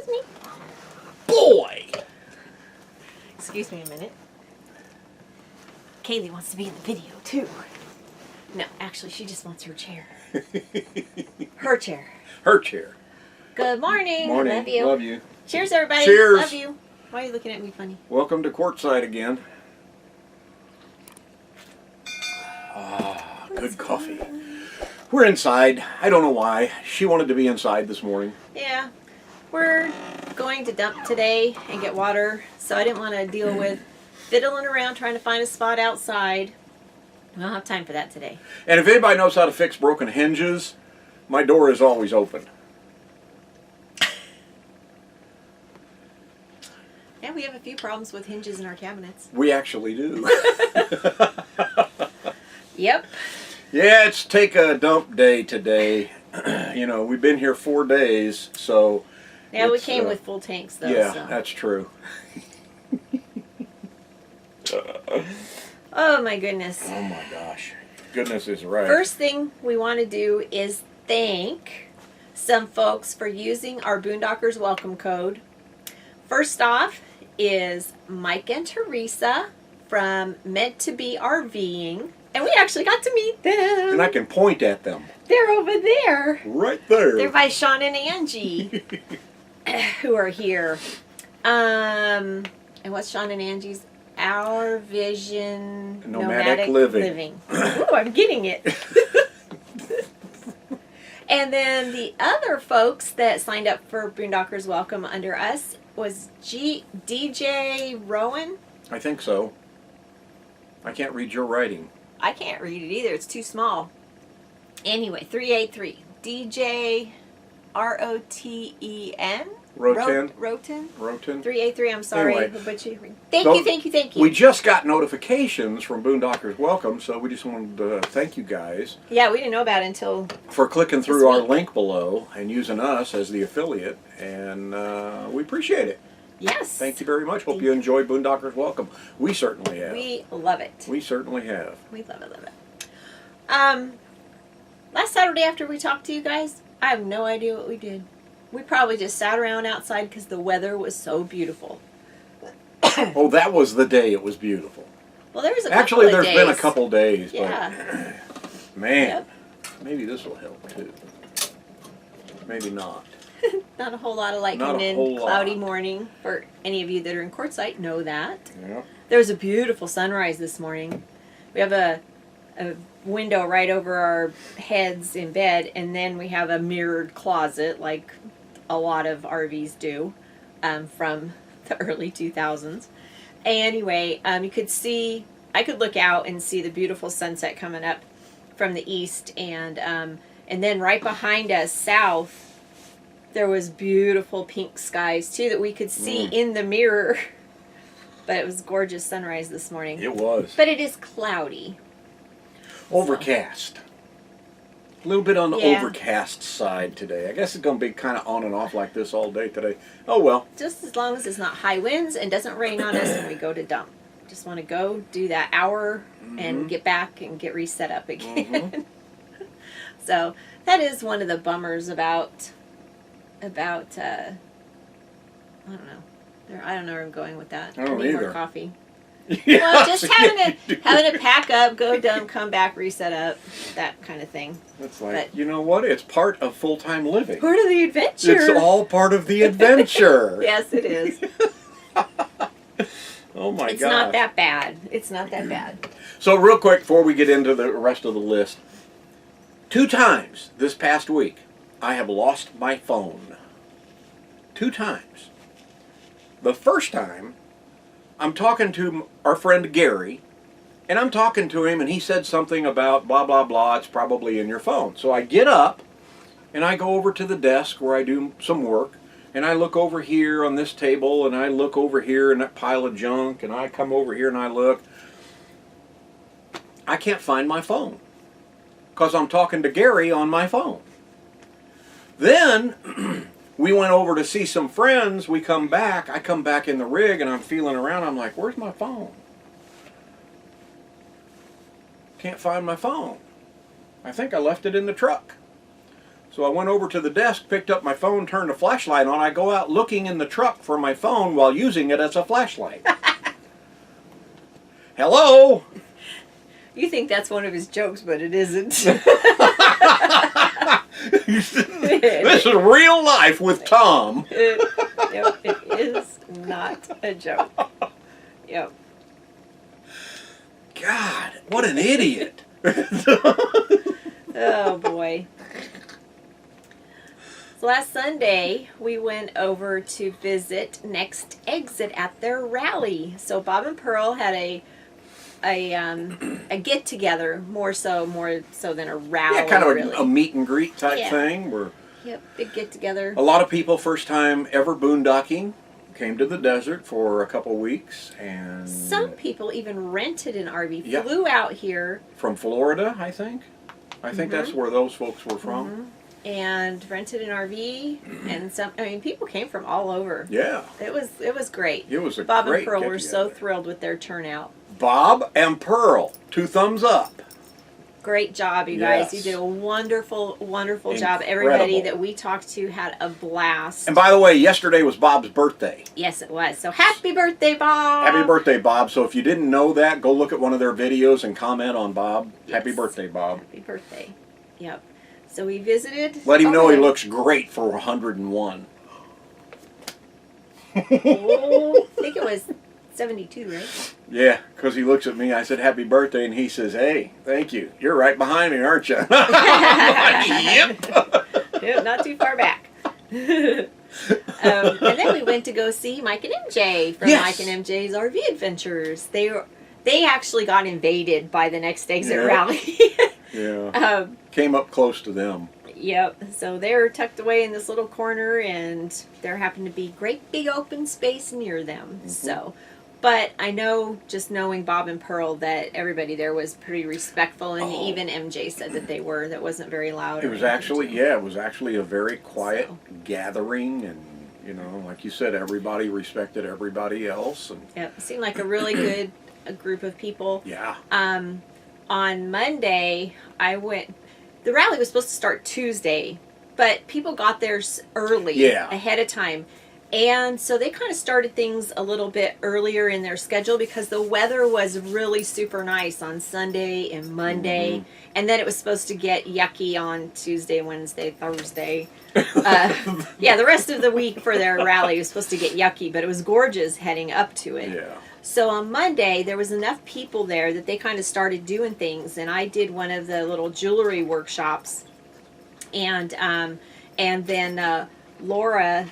me. Boy! Excuse me a minute. Kaylee wants to be in the video too. No, actually, she just wants her chair. Her chair. Her chair. Good morning. Morning. Love you. Love you. Cheers, everybody. Cheers. Love you. Why are you looking at me funny? Welcome to Quartzsite again. Ah, good coffee. We're inside. I don't know why. She wanted to be inside this morning. Yeah. We're going to dump today and get water, so I didn't want to deal with fiddling around trying to find a spot outside. We don't have time for that today. And if anybody knows how to fix broken hinges, my door is always open. Yeah, we have a few problems with hinges in our cabinets. We actually do. Yep. Yeah, it's take a dump day today. You know, we've been here 4 days, so... Yeah, we came with full tanks, though. Yeah, so. that's true. Oh, my goodness. Oh, my gosh. Goodness is right. First thing we want to do is thank some folks for using our Boondockers welcome code. First off is Mike and Teresa from Meant to Be RVing. And we actually got to meet them. And I can point at them. They're over there. Right there. They're by Sean and Angie, who are here. And what's Sean and Angie's? Our Vision Nomadic Living. Ooh, I'm getting it. And then the other folks that signed up for Boondockers Welcome under us was DJ Rowan. I think so. I can't read your writing. I can't read it either. It's too small. Anyway, 383. DJ R-O-T-E-N. Roten. Roten. 383. I'm sorry. Anyway, Thank you. We just got notifications from Boondockers Welcome, so we just wanted to thank you guys. Yeah, we didn't know about it until for clicking through our link below and using us as the affiliate, and we appreciate it. Yes. Thank you very much. Hope you enjoy Boondockers Welcome. We certainly have. We love it. We certainly have. We love it. Last Saturday after we talked to you guys, I have no idea what we did. We probably just sat around outside because the weather was so beautiful. Oh, that was the day it was beautiful. Well, there was a Actually, couple of there's days. been a couple days, Yeah. but man, Yep. maybe this will help too. Maybe not. Not a whole lot of lightning Not a and whole cloudy lot. morning. For any of you that are in Quartzsite, know that. Yeah. There was a beautiful sunrise this morning. We have a window right over our heads in bed, and then we have a mirrored closet like a lot of RVs do from the early 2000s. Anyway, you could see, I could look out and see the beautiful sunset coming up from the east, and then right behind us south there was beautiful pink skies too that we could see in the mirror. But it was gorgeous sunrise this morning. It was. But it is cloudy. Overcast. A little bit on the Yeah. overcast side today. I guess it's going to be kind of on and off like this all day today. Oh well. Just as long as it's not high winds and doesn't rain on us when we go to dump. Just want to go do that hour and get back and get reset up again. So that is one of the bummers about I don't know. I don't know where I'm going with that. I don't need either. more coffee. Yeah, Well, just yeah, having to pack up, go dump, come back, reset up, that kind of thing. It's like, But- you know what? It's part of full-time living. Part of the adventure. It's all part of the adventure. Yes, it is. Oh my It's God. not that bad. It's not that bad. So real quick before we get into the rest of the list, 2 times this past week I have lost my phone. 2 times. The first time I'm talking to our friend Gary, and I'm talking to him and he said something about blah blah blah, it's probably in your phone. So I get up and I go over to the desk where I do some work, and I look over here on this table, and I look over here in that pile of junk, and I come over here and I look. I can't find my phone because I'm talking to Gary on my phone. Then we went over to see some friends. We come back. I come back in the rig and I'm feeling around. I'm like, where's my phone? Can't find my phone. I think I left it in the truck. So I went over to the desk, picked up my phone, turned the flashlight on. I go out looking in the truck for my phone while using it as a flashlight. Hello? You think that's one of his jokes, but it isn't. This is real life with Tom. Yep, it is not a joke. Yep. God, what an idiot. Oh boy. So last Sunday we went over to visit Next Exit at their rally. So Bob and Pearl had a get together, more so than a rally. Yeah, kind of really. a meet and greet type thing. Where Yep, big get together. a lot of people, first time ever boondocking, came to the desert for a couple weeks, and Some people even rented an RV, Yeah. flew out here, from Florida, I think. I think that's where those folks were from. and rented an RV, and people came from all over. Yeah, It was great. it was a Bob great and Pearl were so get-together. thrilled with their turnout. Bob and Pearl, 2 thumbs up. Great job, you guys. Yes. You did a wonderful, wonderful job. Incredible. Everybody that we talked to had a blast. And by the way, yesterday was Bob's birthday. Yes, it was. So happy birthday, Bob! Happy birthday, Bob. So if you didn't know that, go look at one of their videos and comment on Bob. Yes. Happy birthday, Bob. Happy birthday. Yep. So we visited. Let him know he there. looks great for 101. Oh, I think it was 72, right? Yeah, because he looks at me. I said, happy birthday, and he says, hey, thank you. You're right behind me, aren't you? Yep. Yeah, not too far back. And then we went to go see Mike and MJ from Yes. Mike and MJ's RV Adventures. They actually got invaded by the Next Exit Yeah. rally. Yeah. Came up close to them. Yep. So they're tucked away in this little corner, and there happened to be great big open space near them. So, but I know, just knowing Bob and Pearl, that everybody there was pretty respectful, and even MJ said that they were. That wasn't very loud. It or was anything. actually, it was actually a very quiet gathering, and, you know, like you said, everybody respected everybody else. And Yep. It seemed like a really good group of people. yeah. On Monday, I went. The rally was supposed to start Tuesday, but people got there early, Yeah. ahead of time. And so they kind of started things a little bit earlier in their schedule because the weather was really super nice on Sunday and Monday. And then it was supposed to get yucky on Tuesday, Wednesday, Thursday. Yeah, the rest of the week for their rally was supposed to get yucky, but it was gorgeous heading up to it. Yeah. So on Monday, there was enough people there that they kind of started doing things, and I did one of the little jewelry workshops, and then Laura,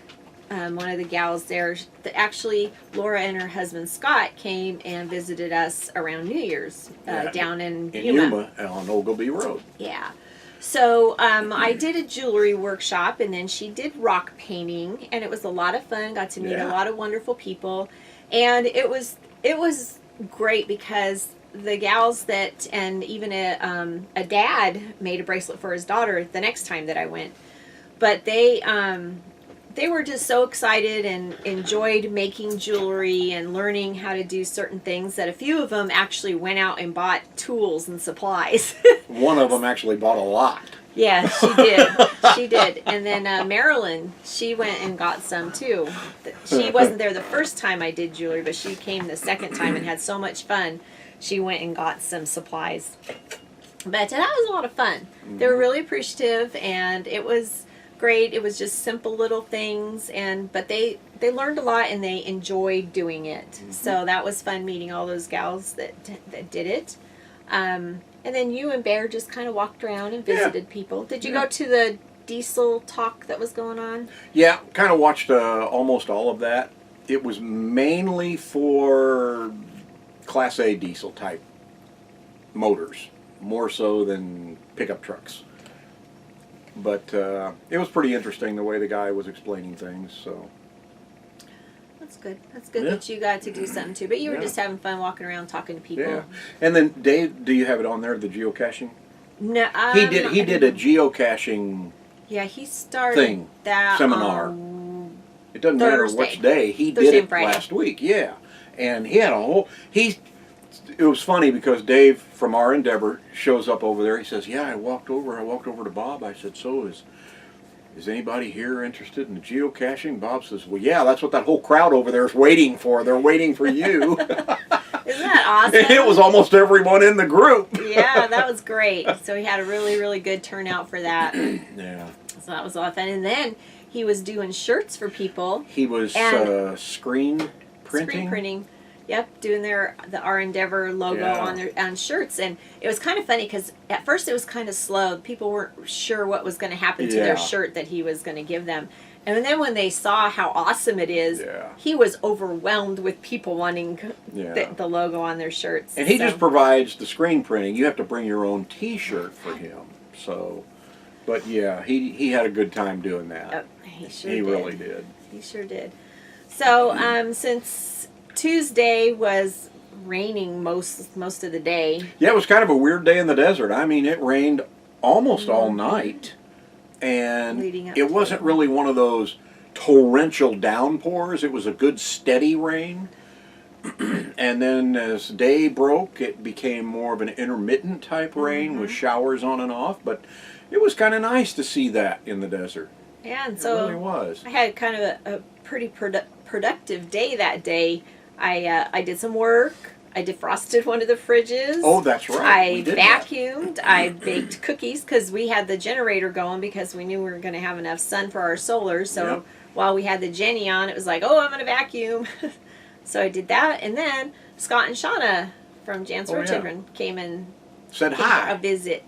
one of the gals there, actually Laura and her husband Scott came and visited us around New Year's down in Yuma on Ogilvy Road. Yeah. So I did a jewelry workshop, and then she did rock painting, and it was a lot of fun. Got to meet a lot of wonderful people, and it was great because the gals that, and even a dad made a bracelet for his daughter the next time that I went, but they were just so excited and enjoyed making jewelry and learning how to do certain things that a few of them actually went out and bought tools and supplies. One of them actually bought a lot. Yeah, she did. She did. And then Marilyn, she went and got some too. She wasn't there the first time I did jewelry, but she came the second time and had so much fun. She went and got some supplies. But that was a lot of fun. They were really appreciative, and it was great. It was just simple little things, but they learned a lot and they enjoyed doing it. So that was fun meeting all those gals that did it. And then you and Bear just kind of walked around and visited people. Did you go to the diesel talk that was going on? Yeah, kind of watched almost all of that. It was mainly for Class A diesel type motors, more so than pickup trucks. But it was pretty interesting the way the guy was explaining things. So That's good. That's good that you got to do something too. But you were just having fun walking around talking to people. yeah. And then Dave, do you have it on there, the geocaching? No, He did a geocaching Yeah, he started that seminar. It doesn't matter which day. He Thursday did it and Friday. last week. Yeah, and he had a whole. It was funny because Dave from our Endeavor shows up over there. He says, "Yeah, I walked over to Bob." I said, "So is anybody here interested in geocaching? Bob says, well, yeah, that's what that whole crowd over there is waiting for. They're waiting for you. Isn't that awesome? And it was almost everyone in the group. Yeah, that was great. So we had a really, really good turnout for that. Yeah. So that was a lot of fun. And then he was doing shirts for people. He was screen printing. Screen printing. Yep, doing our Endeavor logo on shirts, and it was kind of funny because at first it was kind of slow. People weren't sure what was going to happen to their shirt that he was going to give them, and then when they saw how awesome it is, he was overwhelmed with people wanting the logo on their shirts. And he just provides the screen printing. You have to bring your own T-shirt for him. So, but yeah, he had a good time doing that. He sure did. He really did. He sure did. So since Tuesday was raining most of the day. Yeah, it was kind of a weird day in the desert. I mean, it rained almost all night, and it wasn't really one of those torrential downpours. It was a good steady rain. And then as day broke, it became more of an intermittent type rain with showers on and off, but it was kind of nice to see that in the desert. Yeah, and so it really was. I had kind of a pretty productive day that day. I did some work. I defrosted one of the fridges. Oh, that's right. I vacuumed. I baked cookies because we had the generator going because we knew we were going to have enough sun for our solar. So while we had the Jenny on, it was like, oh, I'm going to vacuum. So I did that. And then Scott and Shauna from Jan's Children came and said hi. A visit.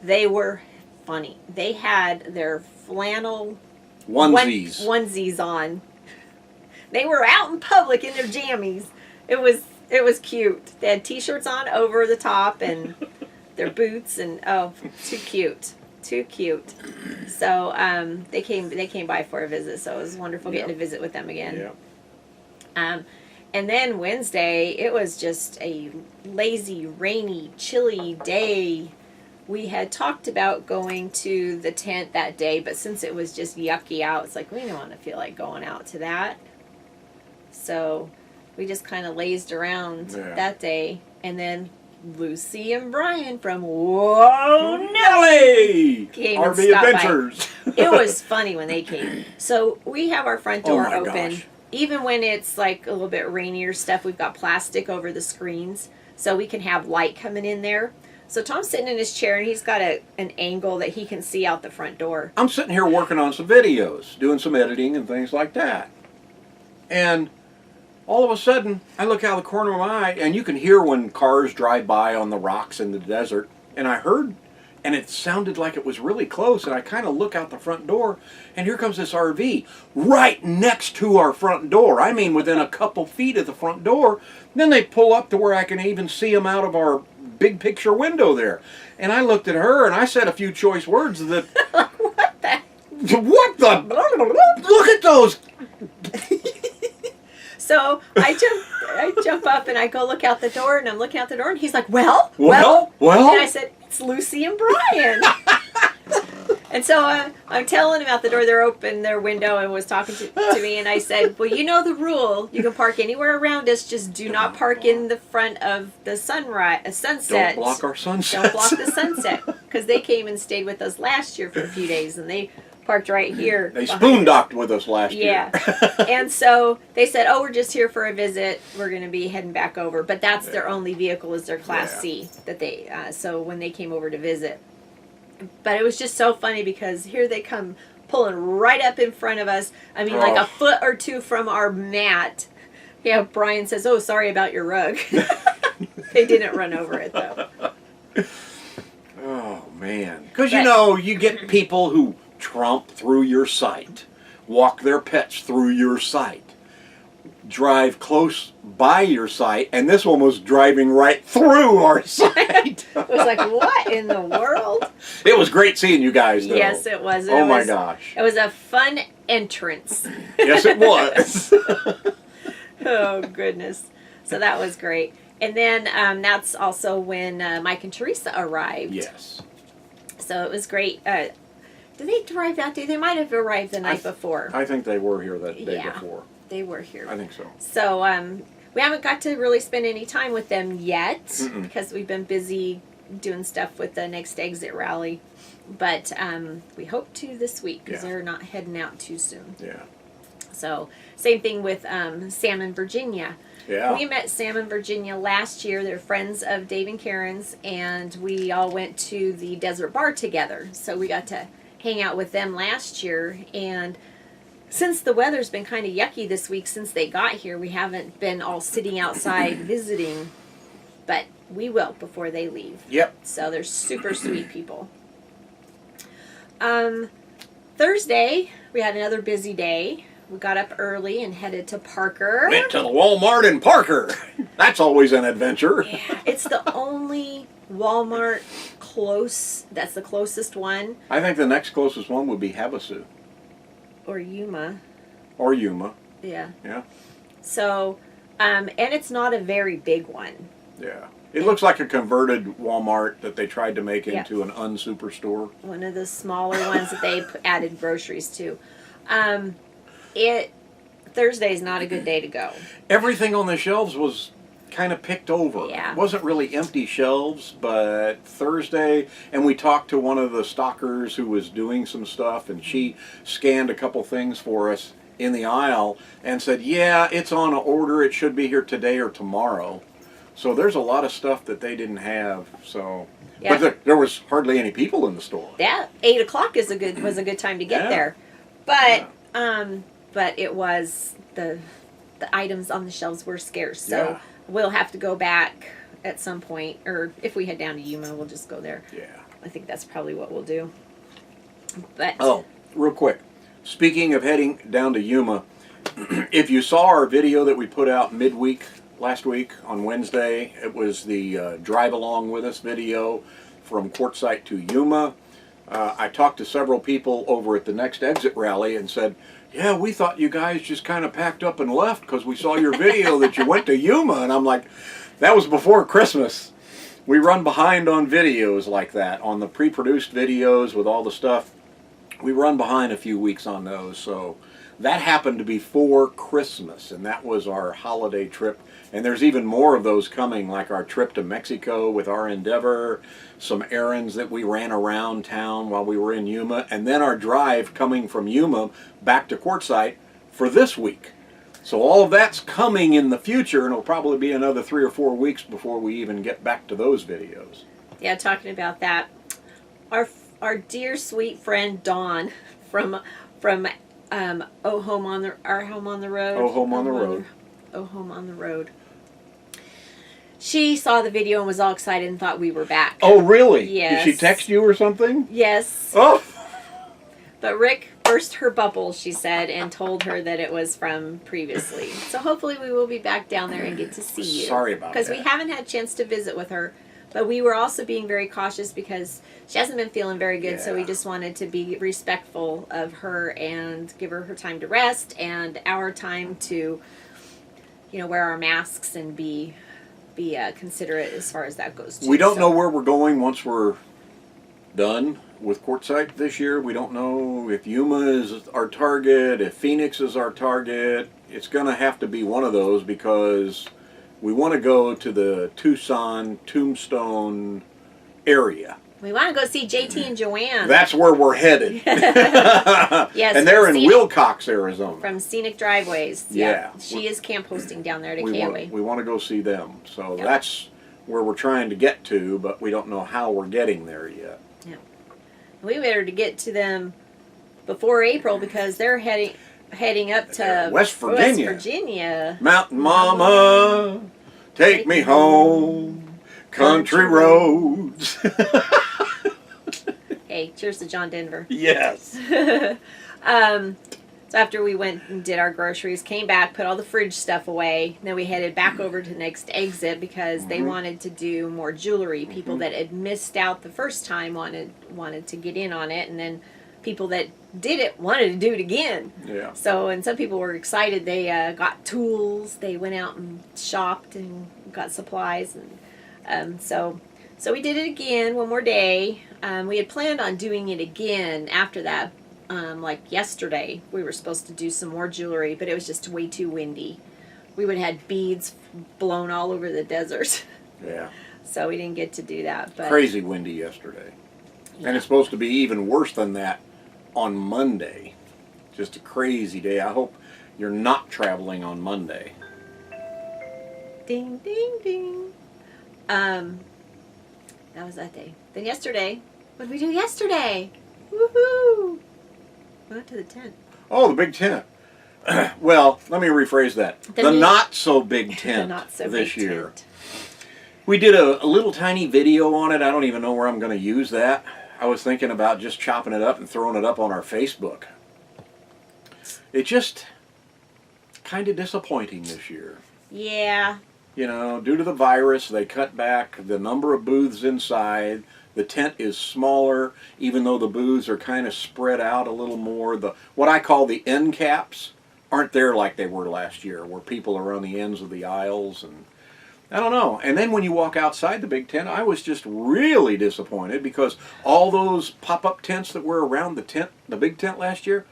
They were funny. They had their flannel onesies on. They were out in public in their jammies. It was cute. They had T-shirts on over the top and their boots and too cute. So they came by for a visit. So it was wonderful getting to visit with them again. Yeah. And then Wednesday, it was just a lazy, rainy, chilly day. We had talked about going to the tent that day, but since it was just yucky out, it's like we don't want to feel like going out to that. So we just kind of lazed around that day. And then Lucy and Brian from Whoa Nelly came RV and stopped Adventures. by. It was funny when they came. So we have our front door open. Gosh. Even when it's like a little bit rainier stuff, we've got plastic over the screens so we can have light coming in there. So Tom's sitting in his chair and he's got an angle that he can see out the front door. I'm sitting here working on some videos, doing some editing and things like that. And all of a sudden, I look out of the corner of my eye, and you can hear when cars drive by on the rocks in the desert. And I heard, and it sounded like it was really close, and I kind of look out the front door, and here comes this RV right next to our front door. I mean, within a couple feet of the front door. Then they pull up to where I can even see them out of our big picture window there. And I looked at her, and I said a few choice words that... What the? Look at those... So I jump up and I go look out the door, and I'm looking out the door, and he's like, well? And I said, it's Lucy and Brian. And so I'm telling him out the door, they're open their window and was talking to me, and I said, well, you know the rule. You can park anywhere around us, just do not park in the front of the sunset. Don't block our sunset. Don't block the sunset. Because they came and stayed with us last year for a few days, and they parked right here. They spoondocked with us last year. And so they said, oh, we're just here for a visit. We're going to be heading back over. But that's their only vehicle is their Class C that they, so when they came over to visit. But it was just so funny because here they come pulling right up in front of us. I mean, like a foot or two from our mat. Yeah, Brian says, oh, sorry about your rug. They didn't run over it, though. Oh, man. Because, you know, you get people who tromp through your site, walk their pets through your site, drive close by your site, and this one was driving right through our site. It was like, what in the world? It was great seeing you guys, though. Yes, it was. Oh, my gosh. It was a fun entrance. Yes, it was. Oh, goodness. So that was great. And then that's also when Mike and Teresa arrived. Yes. So it was great. Did they arrive that day? They might have arrived the night before. I think they were here that day before. They were here. I think so. So we haven't got to really spend any time with them yet because we've been busy doing stuff with the next exit rally. But we hope to this week because they're not heading out too soon. Yeah. So same thing with Sam in Virginia. Yeah. We met Sam in Virginia last year. They're friends of Dave and Karen's, and we all went to the Desert Bar together. So we got to hang out with them last year. And since the weather's been kind of yucky this week since they got here, we haven't been all sitting outside visiting, but we will before they leave. Yep. So they're super sweet people. Thursday, we had another busy day. We got up early and headed to Parker. Went to the Walmart in Parker. That's always an adventure. Yeah, it's the only Walmart close. That's the closest one. I think the next closest one would be Havasu. Or Yuma. Or Yuma. Yeah. Yeah. So, and it's not a very big one. Yeah. It looks like a converted Walmart that they tried to make into an unsuperstore. One of the smaller ones that they added groceries to. Thursday's not a good day to go. Everything on the shelves was kind of picked over. Yeah. It wasn't really empty shelves, but Thursday, and we talked to one of the stockers who was doing some stuff, and she scanned a couple things for us in the aisle and said, yeah, it's on order. It should be here today or tomorrow. So there's a lot of stuff that they didn't have. So, Yeah. but there was hardly any people in the store. Yeah, 8 o'clock was a good time to get there, but it was the items on the shelves were scarce, so we'll have to go back at some point, or if we head down to Yuma, we'll just go there. Yeah, I think that's probably what we'll do. But real quick, speaking of heading down to Yuma, if you saw our video that we put out midweek last week on Wednesday, it was the drive along with us video from Quartzsite to Yuma. I talked to several people over at the next exit rally and said, yeah, we thought you guys just kind of packed up and left because we saw your video that you went to Yuma. And I'm like, that was before Christmas. We run behind on videos like that, on the pre-produced videos with all the stuff. We run behind a few weeks on those. So that happened to be for Christmas, and that was our holiday trip. And there's even more of those coming, like our trip to Mexico with our Endeavor, some errands that we ran around town while we were in Yuma, and then our drive coming from Yuma back to Quartzsite for this week. So all of that's coming in the future, and it'll probably be another 3 or 4 weeks before we even get back to those videos. yeah, talking about that, our dear sweet friend Dawn from Our Home on the Road. Oh, Home on the Road. Oh, Home on the Road. She saw the video and was all excited and thought we were back. Oh, really? Yes. Did she text you or something? Yes. Oh! But Rick burst her bubble, she said, and told her that it was from previously. So hopefully we will be back down there and get to see you. Sorry about that. Because we haven't had a chance to visit with her. But we were also being very cautious because she hasn't been feeling very good. So we just wanted to be respectful of her and give her time to rest and our time to, wear our masks and be considerate as far as that goes too. We don't know where we're going once we're done with Quartzsite this year. We don't know if Yuma is our target, if Phoenix is our target. It's going to have to be one of those because we want to go to the Tucson, Tombstone area. We want to go see JT and Joanne. That's where we're headed. Yes, and they're in Wilcox, Arizona. From Scenic Driveways. Yeah. She is camp hosting down there at we Kawe. want to go see them. So that's where we're trying to get to, but we don't know how we're getting there yet. Yeah. We better to get to them before April because they're heading up to West Virginia. West Virginia. Mountain Mama, take me home. Country roads. Hey, cheers to John Denver. Yes. So after we went and did our groceries, came back, put all the fridge stuff away, then we headed back over to the next exit because they wanted to do more jewelry. People that had missed out the first time wanted to get in on it, and then people that did it wanted to do it again. Yeah. So, and some people were excited. They got tools. They went out and shopped and got supplies, and so we did it again one more day. We had planned on doing it again after that. Like yesterday, we were supposed to do some more jewelry, but it was just way too windy. We would have had beads blown all over the desert. Yeah. So we didn't get to do that. But Crazy windy yesterday. yeah. And it's supposed to be even worse than that on Monday. Just a crazy day. I hope you're not traveling on Monday. Ding, ding, ding. That was that day. Then yesterday, what did we do yesterday? Woohoo! We went to the tent. Oh, the big tent. Well, let me rephrase that. The not so big tent The not so this big year. tent. We did a little tiny video on it. I don't even know where I'm going to use that. I was thinking about just chopping it up and throwing it up on our Facebook. It just kind of disappointing this year. Yeah. You know, due to the virus, they cut back the number of booths inside. The tent is smaller, even though the booths are kind of spread out a little more. The what I call the end caps aren't there like they were last year, where people are on the ends of the aisles, and I don't know. And then when you walk outside the big tent, I was just really disappointed because all those pop-up tents that were around the big tent last year,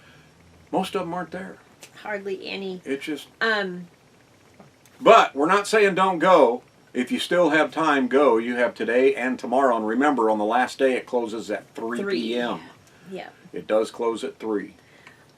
most of them aren't there. Hardly any. It's just But we're not saying don't go. If you still have time, go. You have today and tomorrow. And remember, on the last day, it closes at 3 p.m. Yeah. It does close at 3.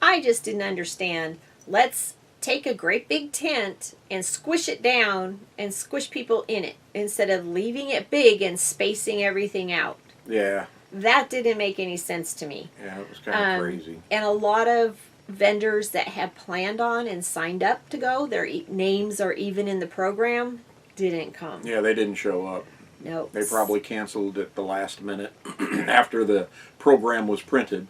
I just didn't understand. Let's take a great big tent and squish it down and squish people in it instead of leaving it big and spacing everything out. Yeah. That didn't make any sense to me. Yeah, it was kind of crazy. And a lot of vendors that had planned on and signed up to go, their names are even in the program, didn't come. Yeah, they didn't show up. No. They probably canceled at the last minute after the program was printed.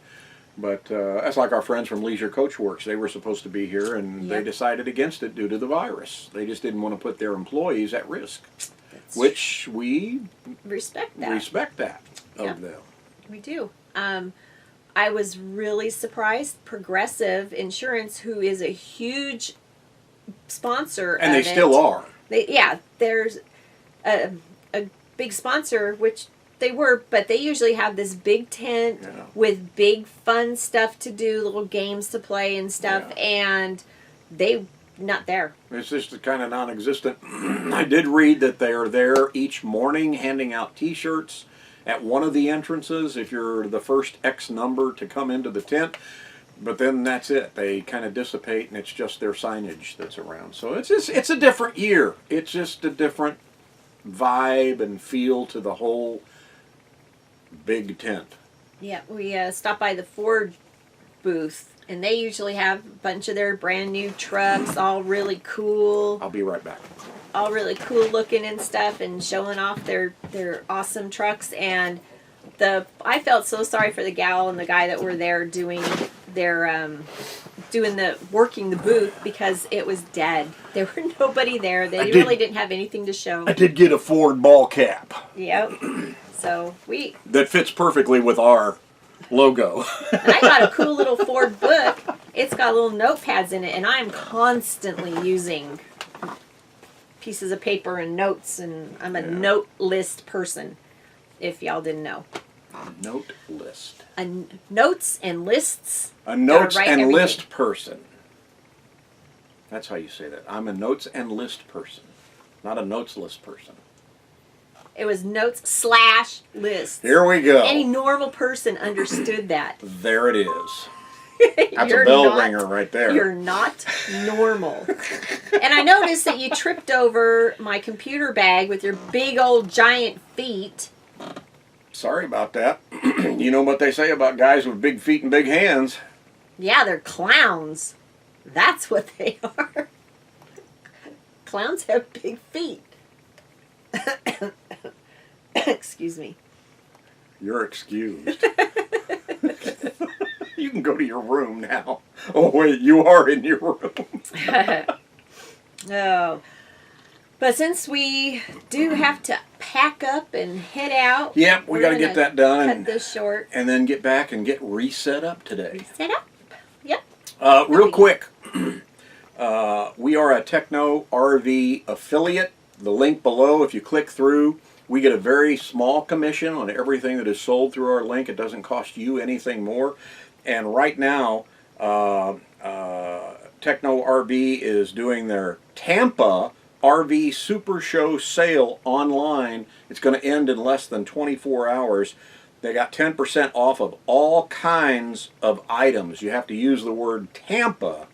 But that's like our friends from Leisure Coach Works. They were supposed to be here, and they decided against it due to the virus. They just didn't want to put their employees at risk, which we respect that. Respect that of them. We do. I was really surprised. Progressive Insurance, who is a huge sponsor, and they still are. There's a big sponsor, which they were, but they usually have this big tent with big fun stuff to do, little games to play and stuff, and they not there. It's just kind of non-existent. I did read that they are there each morning handing out T-shirts at one of the entrances if you're the first X number to come into the tent. But then that's it. They kind of dissipate, and it's just their signage that's around. So it's a different year. It's just a different vibe and feel to the whole big tent. Yeah, we stopped by the Ford booth, and they usually have a bunch of their brand new trucks, all really cool. I'll be right back. All really cool looking and stuff, and showing off their awesome trucks. And I felt so sorry for the gal and the guy that were there doing working the booth, because it was dead. There were nobody there. They really didn't have anything to show. I did get a Ford ball cap. Yep. So that fits perfectly with our logo. And I got a cool little Ford book. It's got little notepads in it, and I'm constantly using pieces of paper and notes, and I'm a note list person, if y'all didn't know. Note list. Notes and lists. A notes and list person. That's how you say that. I'm a notes and list person, not a notes list person. It was notes/lists. Here we go. Any normal person understood that. There it is. That's a bell ringer right there. You're not normal. And I noticed that you tripped over my computer bag with your big old giant feet. Sorry about that. You know what they say about guys with big feet and big hands. Yeah, they're clowns. That's what they are. Clowns have big feet. Excuse me. You're excused. You can go to your room now. Oh, wait, you are in your room. Oh. But since we do have to pack up and head out. Yep, we got to get that done. Cut this short. And then get back and get reset up today. Reset up? Yep. Real quick. We are a Techno RV affiliate. The link below, if you click through, we get a very small commission on everything that is sold through our link. It doesn't cost you anything more. And right now, Techno RV is doing their Tampa RV Super Show sale online. It's going to end in less than 24 hours. They got 10% off of all kinds of items. You have to use the word Tampa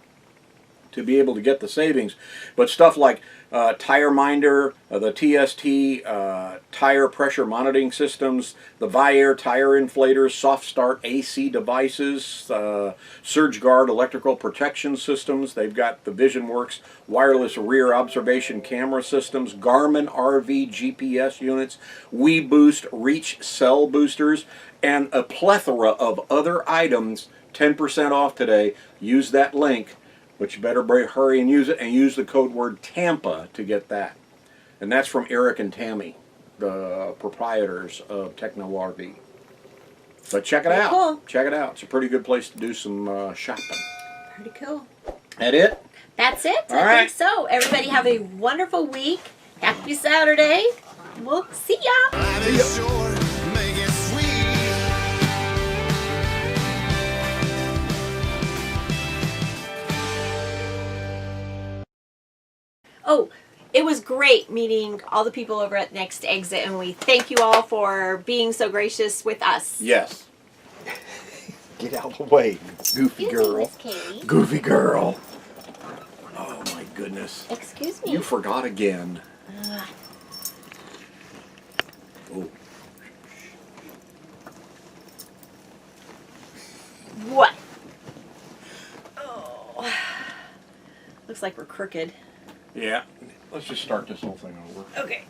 to be able to get the savings. But stuff like Tire Minder, the TST tire pressure monitoring systems, the Viair tire inflators, soft start AC devices, Surge Guard electrical protection systems. They've got the VisionWorks wireless rear observation camera systems, Garmin RV GPS units, WeBoost Reach cell boosters, and a plethora of other items. 10% off today. Use that link. But you better hurry and use it, and use the code word Tampa to get that. And that's from Eric and Tammy, the proprietors of Techno RV. But check it out. Cool. Check it out. It's a pretty good place to do some shopping. Pretty cool. That it? That's it. All I right. think so. Everybody have a wonderful week. Happy Saturday. We'll see ya. Life is short, make it sweet. Oh, it was great meeting all the people over at Next Exit, and we thank you all for being so gracious with us. Yes. Get out of the way, goofy girl. Katie. Goofy girl. Oh my goodness. Excuse me. You forgot again. Oh. What? Oh. Looks like we're crooked. Yeah. Let's just start this whole thing over. Okay.